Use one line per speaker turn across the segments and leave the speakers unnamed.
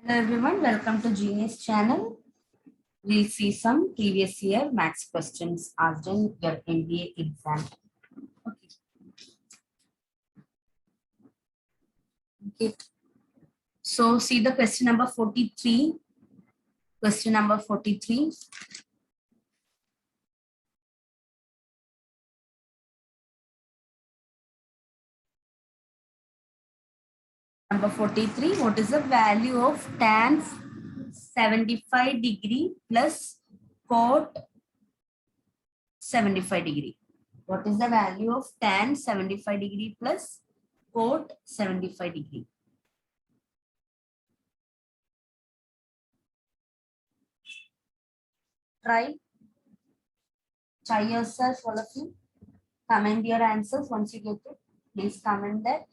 Hello everyone, welcome to Genius channel. We'll see some previous year maths questions asked in your MBA exam. Okay. Okay. So see the question number 43. Question number 43. Number 43. What is the value of tan 75 degree plus cot 75 degree? What is the value of tan 75 degree plus cot 75 degree? Try yourself, all of you. Comment your answers once you get it. Please comment that.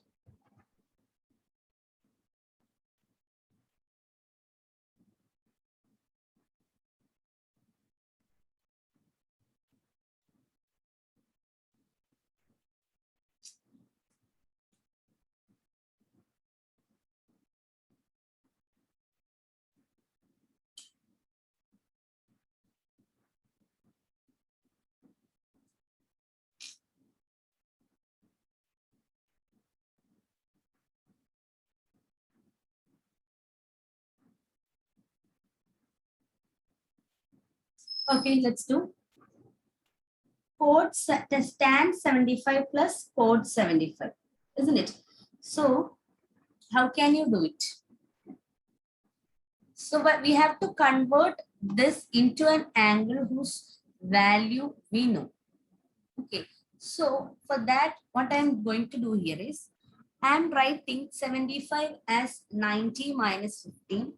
Okay, let's do. Code tan 75 plus code 75, isn't it? So how can you do it? So but we have to convert this into an angle whose value we know. Okay, so for that, what I'm going to do here is I'm writing 75 as 90 minus 15.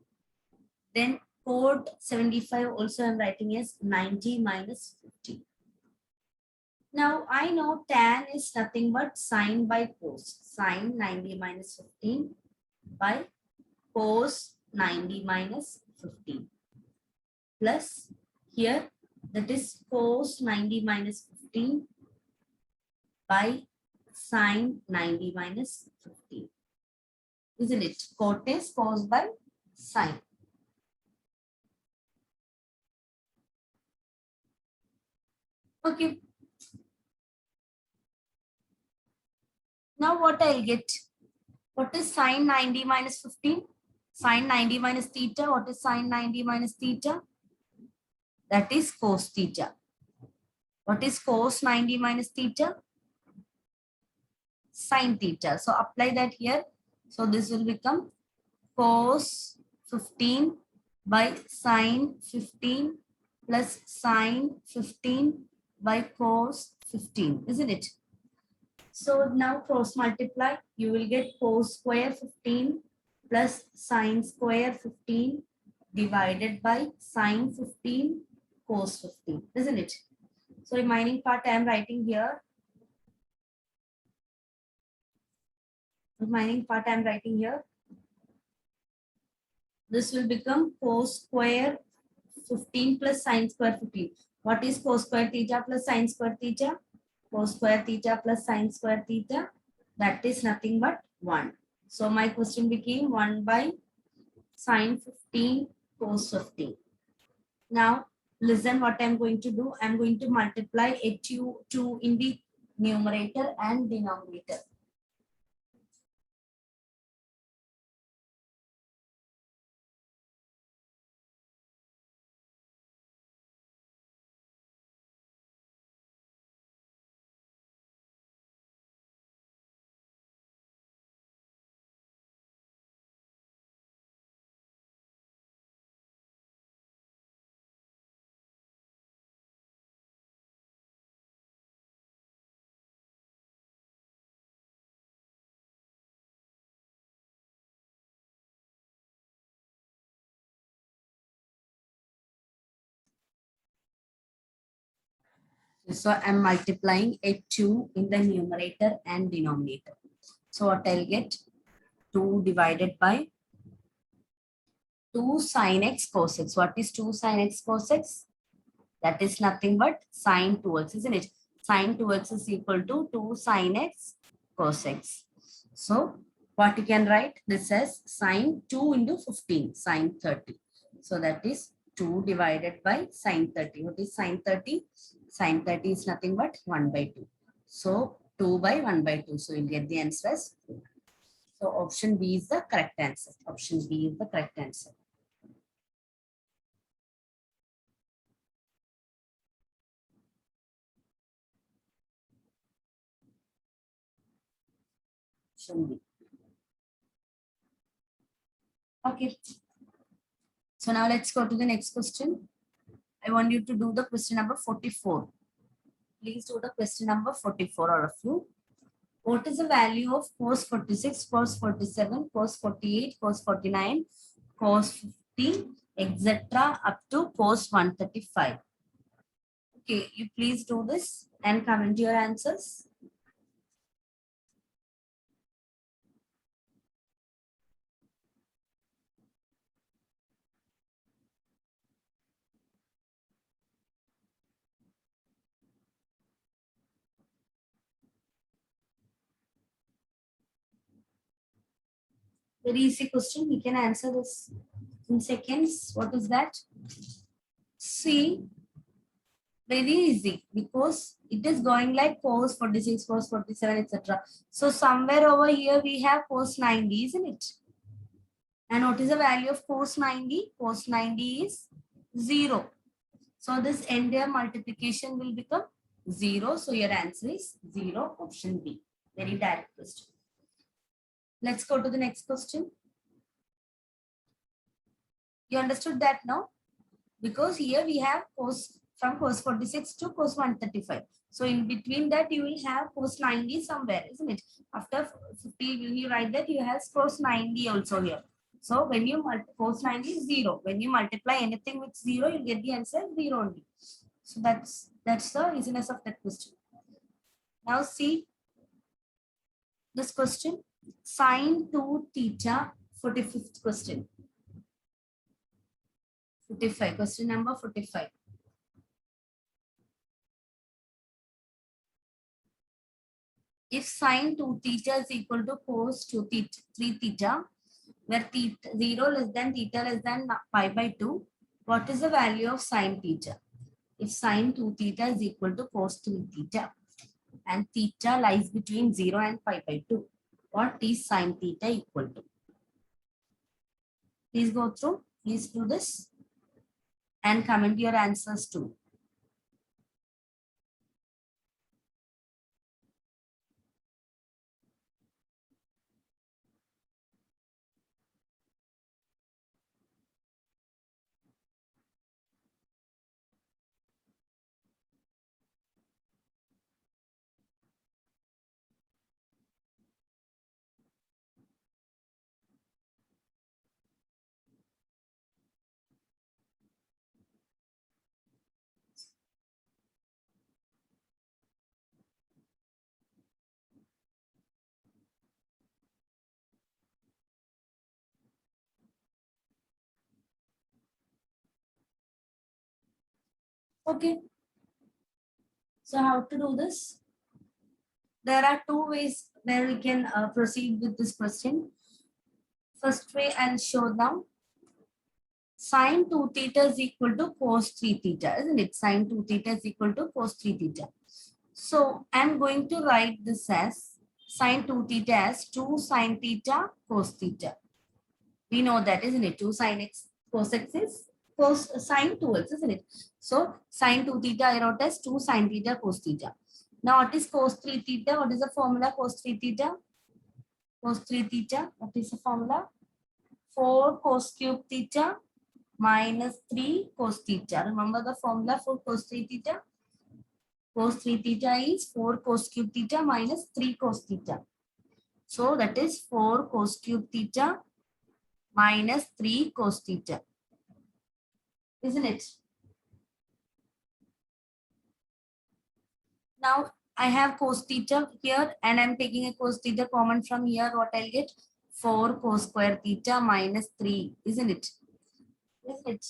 Then code 75 also I'm writing as 90 minus 15. Now I know tan is nothing but sine by cos. Sine 90 minus 15 by cos 90 minus 15. Plus here that is cos 90 minus 15 by sine 90 minus 15. Isn't it? Cot is cos by sine. Okay. Now what I'll get? What is sine 90 minus 15? Sine 90 minus theta. What is sine 90 minus theta? That is cos theta. What is cos 90 minus theta? Sine theta. So apply that here. So this will become cos 15 by sine 15 plus sine 15 by cos 15, isn't it? So now cross multiply, you will get cos square 15 plus sine square 15 divided by sine 15 cos 15, isn't it? So remaining part I am writing here. Remaining part I am writing here. This will become cos square 15 plus sine square 15. What is cos square theta plus sine square theta? Cos square theta plus sine square theta. That is nothing but 1. So my question became 1 by sine 15 cos 15. Now listen what I'm going to do. I'm going to multiply two in the numerator and denominator. So I'm multiplying a 2 in the numerator and denominator. So what I'll get? 2 divided by 2 sin x cos x. What is 2 sin x cos x? That is nothing but sine 2x, isn't it? Sine 2x is equal to 2 sin x cos x. So what you can write this as sine 2 into 15, sine 30. So that is 2 divided by sine 30. What is sine 30? Sine 30 is nothing but 1 by 2. So 2 by 1 by 2. So you'll get the answer as 4. So option B is the correct answer. Option B is the correct answer. Option B. Okay. So now let's go to the next question. I want you to do the question number 44. Please do the question number 44, all of you. What is the value of cos 46, cos 47, cos 48, cos 49, cos 50, etc. up to cos 135? Okay, you please do this and comment your answers. Very easy question. We can answer this in seconds. What is that? See, very easy because it is going like cos 46, cos 47, etc. So somewhere over here we have cos 90, isn't it? And what is the value of cos 90? Cos 90 is 0. So this entire multiplication will become 0. So your answer is 0, option B. Very direct question. Let's go to the next question. You understood that now? Because here we have cos from cos 46 to cos 135. So in between that you will have cos 90 somewhere, isn't it? After 50, when you write that you have cos 90 also here. So when you cos 90 is 0. When you multiply anything with 0, you get the answer 0 only. So that's the easiness of that question. Now see this question. Sine 2 theta, 45th question. 45, question number 45. If sine 2 theta is equal to cos 2 theta, 3 theta, where theta 0 less than theta less than pi by 2, what is the value of sine theta? If sine 2 theta is equal to cos 3 theta and theta lies between 0 and pi by 2, what is sine theta equal to? Please go through, please do this and comment your answers too. Okay. So how to do this? There are two ways where we can proceed with this question. First way I'll show now. Sine 2 theta is equal to cos 3 theta, isn't it? Sine 2 theta is equal to cos 3 theta. So I'm going to write this as sine 2 theta as 2 sine theta cos theta. We know that, isn't it? 2 sine x cos x is cos sine 2x, isn't it? So sine 2 theta I wrote as 2 sine theta cos theta. Now what is cos 3 theta? What is the formula cos 3 theta? Cos 3 theta, what is the formula? 4 cos cube theta minus 3 cos theta. Remember the formula for cos 3 theta? Cos 3 theta is 4 cos cube theta minus 3 cos theta. So that is 4 cos cube theta minus 3 cos theta. Isn't it? Now I have cos theta here and I'm taking a cos theta common from here. What I'll get? 4 cos square theta minus 3. Isn't it? Isn't it?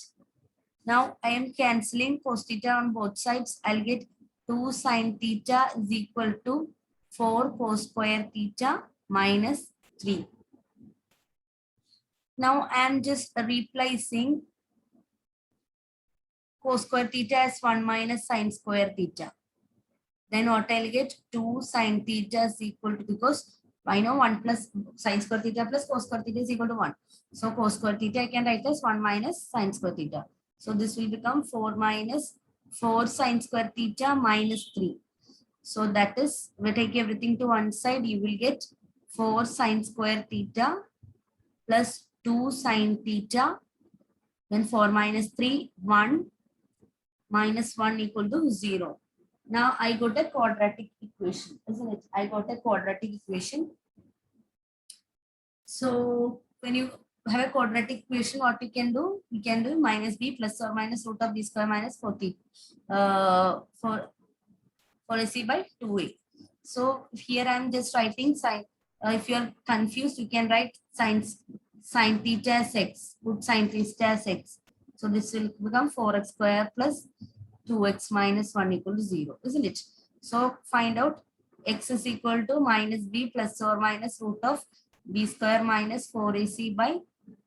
Now I am cancelling cos theta on both sides. I'll get 2 sine theta is equal to 4 cos square theta minus 3. Now I am just replacing cos square theta as 1 minus sin square theta. Then what I'll get 2 sin theta is equal to, because I know 1 plus sin square theta plus cos square theta is equal to 1. So cos square theta I can write as 1 minus sin square theta. So this will become 4 minus 4 sin square theta minus 3. So that is, we take everything to one side, you will get 4 sin square theta plus 2 sin theta. Then 4 minus 3, 1 minus 1 equal to 0. Now I got a quadratic equation, isn't it? I got a quadratic equation. So when you have a quadratic equation, what we can do? We can do minus b plus or minus root of b square minus 4 ac by 2a. So here I am just writing sine. If you are confused, you can write sine theta as x. Put sine theta as x. So this will become 4x square plus 2x minus 1 equal to 0, isn't it? So find out x is equal to minus b plus or minus root of b square minus 4ac by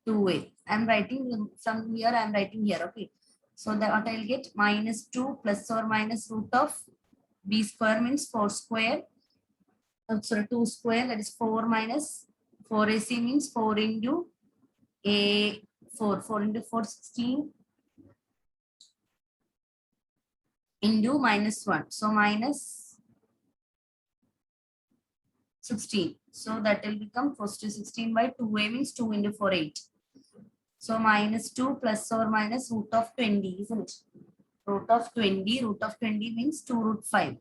2a. I'm writing from here, I'm writing here, okay. So that what I'll get minus 2 plus or minus root of b square means 4 square. Sorry, 2 square, that is 4 minus 4ac means 4 into a 4 into 4, 16 into minus 1. So minus 16. So that will become first to 16 by 2a means 2 into 4, 8. So minus 2 plus or minus root of 20, isn't it? Root of 20 means 2 root 5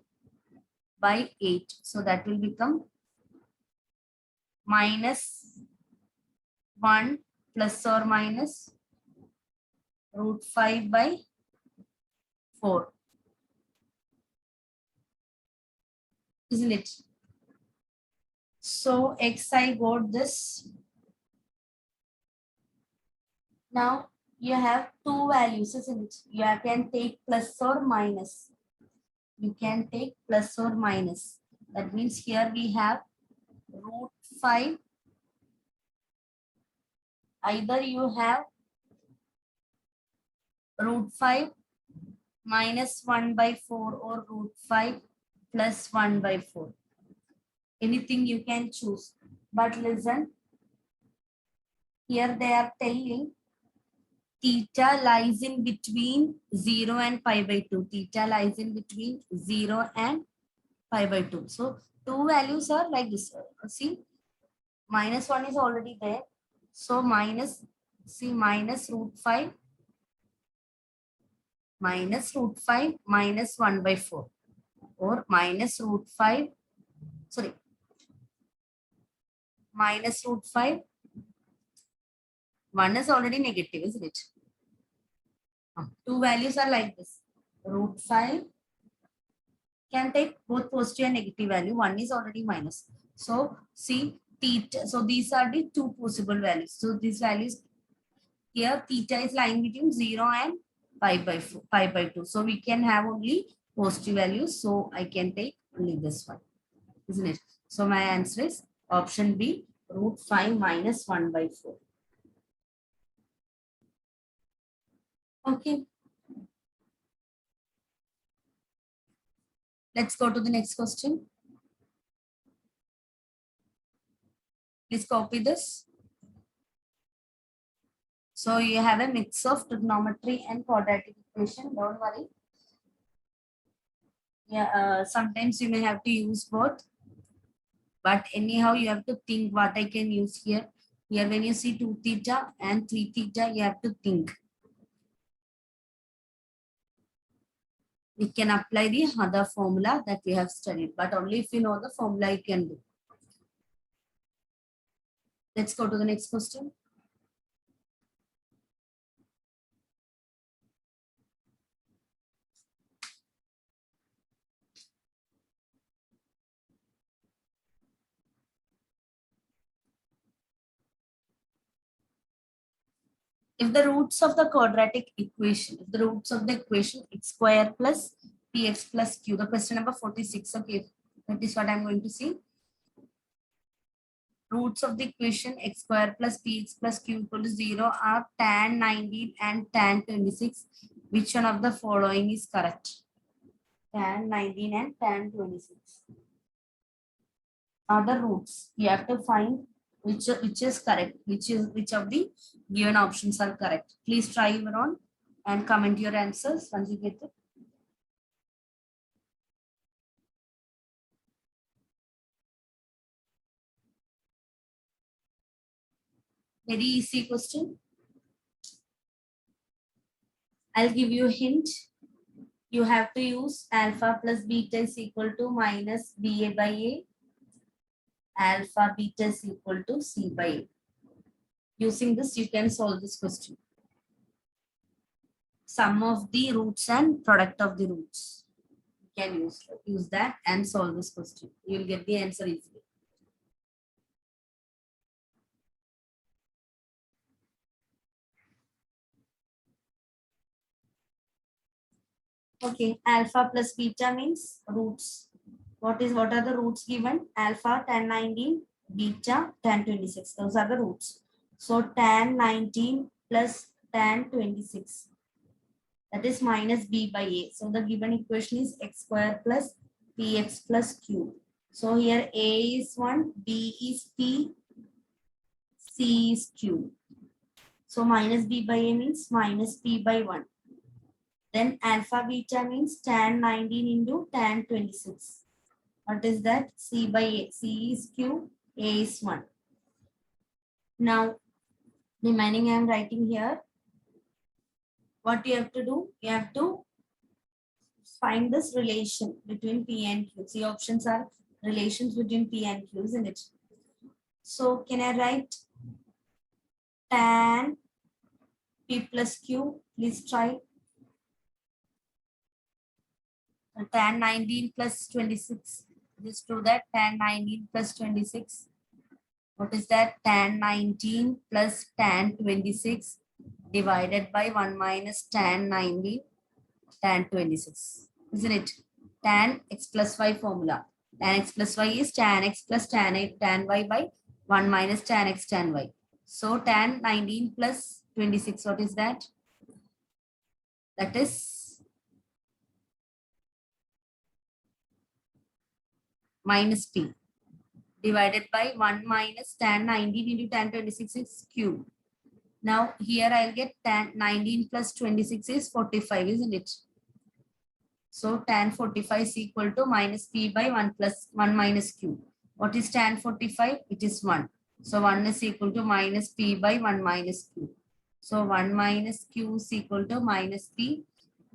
by 8. So that will become minus 1 plus or minus root 5 by 4. Isn't it? So x I got this. Now you have two values, isn't it? You can take plus or minus. You can take plus or minus. That means here we have root 5. Either you have root 5 minus 1 by 4 or root 5 plus 1 by 4. Anything you can choose. But listen, here they are telling theta lies in between 0 and pi by 2. Theta lies in between 0 and pi by 2. So two values are like this. See, minus 1 is already there. So minus, see, minus root 5 minus 1 by 4, or minus root 5, sorry, minus root 5. 1 is already negative, isn't it? Two values are like this. Root 5 can take both positive and negative value. 1 is already minus. So see, theta. So these are the two possible values. So these values here, theta is lying between 0 and pi by 2. So we can have only positive values. So I can take only this one, isn't it? So my answer is option B, root 5 minus 1 by 4. Okay. Let's go to the next question. Please copy this. So you have a mix of trigonometry and quadratic equation. Don't worry. Yeah, sometimes you may have to use both. But anyhow, you have to think what I can use here. Here, when you see 2 theta and 3 theta, you have to think. We can apply the other formula that we have studied, but only if you know the formula you can do. Let's go to the next question. If the roots of the quadratic equation, if the roots of the equation x square plus px plus q, the question number 46, okay, that is what I'm going to see. roots of the equation x square plus px plus q equal to 0 are tan 19 and tan 26. Which one of the following is correct? Tan 19 and tan 26 are the roots. You have to find which is correct, which of the given options are correct. Please try your own and comment your answers once you get it. Very easy question. I'll give you a hint. You have to use alpha plus beta is equal to minus BA by A. Alpha beta is equal to C by A. Using this, you can solve this question. Sum of the roots and product of the roots. You can use that and solve this question. You will get the answer easily. Okay, alpha plus beta means roots. What are the roots given? Alpha tan 19, beta tan 26. Those are the roots. So tan 19 plus tan 26. That is minus b by a. So the given equation is x square plus px plus q. So here a is 1, b is p, c is q. So minus b by a means minus p by 1. Then alpha beta means tan 19 into tan 26. What is that? C by A. C is Q, A is 1. Now, remaining I am writing here. What you have to do? You have to find this relation between P and Q. See, options are relations between P and Q, isn't it? So, can I write tan P plus Q? Please try. Tan 19 plus 26. Just do that. Tan 19 plus 26. What is that? Tan 19 plus tan 26 divided by 1 minus tan 19 tan 26. Isn't it? Tan x plus y formula. Tan x plus y is tan x plus tan y by 1 minus tan x tan y. So tan 19 plus 26, what is that? That is minus p divided by 1 minus tan 19 into tan 26 is cube. Now here I'll get tan 19 plus 26 is 45, isn't it? So tan 45 is equal to minus p by 1 plus 1 minus q. What is tan 45? It is 1. So 1 is equal to minus p by 1 minus q. So 1 minus q is equal to minus p.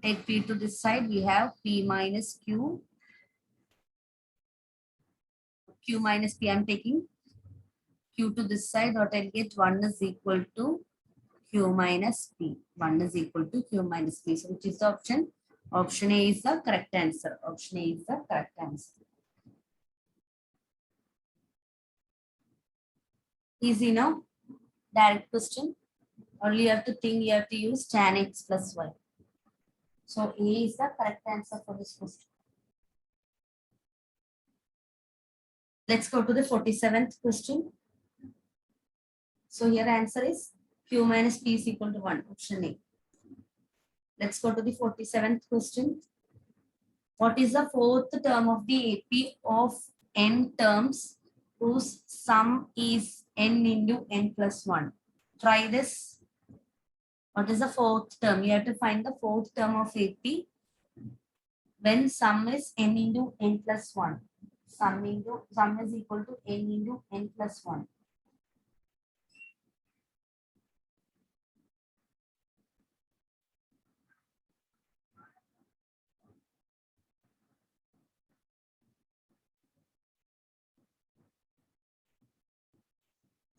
Take p to this side. We have p minus q. Q minus p I'm taking. Q to this side. What I'll get? 1 is equal to Q minus P. 1 is equal to Q minus P. So which is the option? Option A is the correct answer. Option A is the correct answer. Easy now? Direct question. Only you have to think, you have to use tan x plus y. So A is the correct answer for this question. Let's go to the 47th question. So here answer is Q minus P is equal to 1. Option A. Let's go to the 47th question. What is the fourth term of the AP of n terms whose sum is n into n plus 1? Try this. What is the fourth term? You have to find the fourth term of AP when sum is n into n plus 1. Sum is equal to n into n plus 1.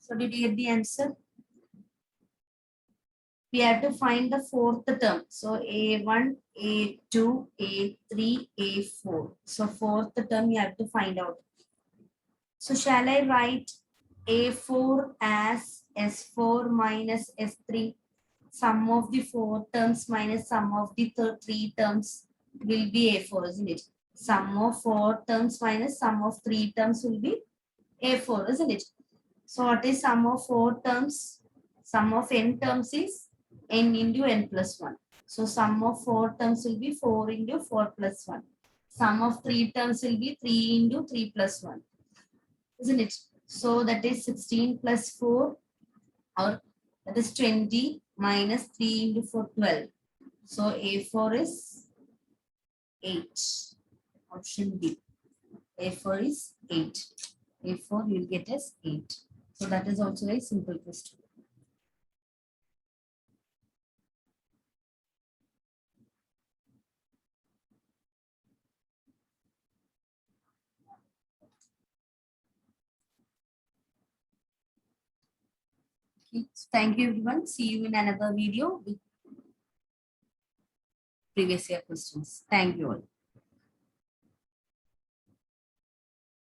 So did you get the answer? We have to find the fourth term. So A1, A2, A3, A4. So fourth term you have to find out. So shall I write A4 as S4 minus S3? Sum of the 4 terms minus sum of the 3 terms will be A4, isn't it? Sum of 4 terms minus sum of 3 terms will be A4, isn't it? So what is sum of 4 terms? Sum of n terms is n into n plus 1. So sum of 4 terms will be 4 into 4 plus 1. Sum of 3 terms will be 3 into 3 plus 1. Isn't it? So that is 16 plus 4, or that is 20 minus 3 into 4, 12. So A4 is 8. Option B. A4 is 8. A4 you'll get as 8. So that is also a simple question. Okay. So thank you everyone. See you in another video with previous year questions. Thank you all.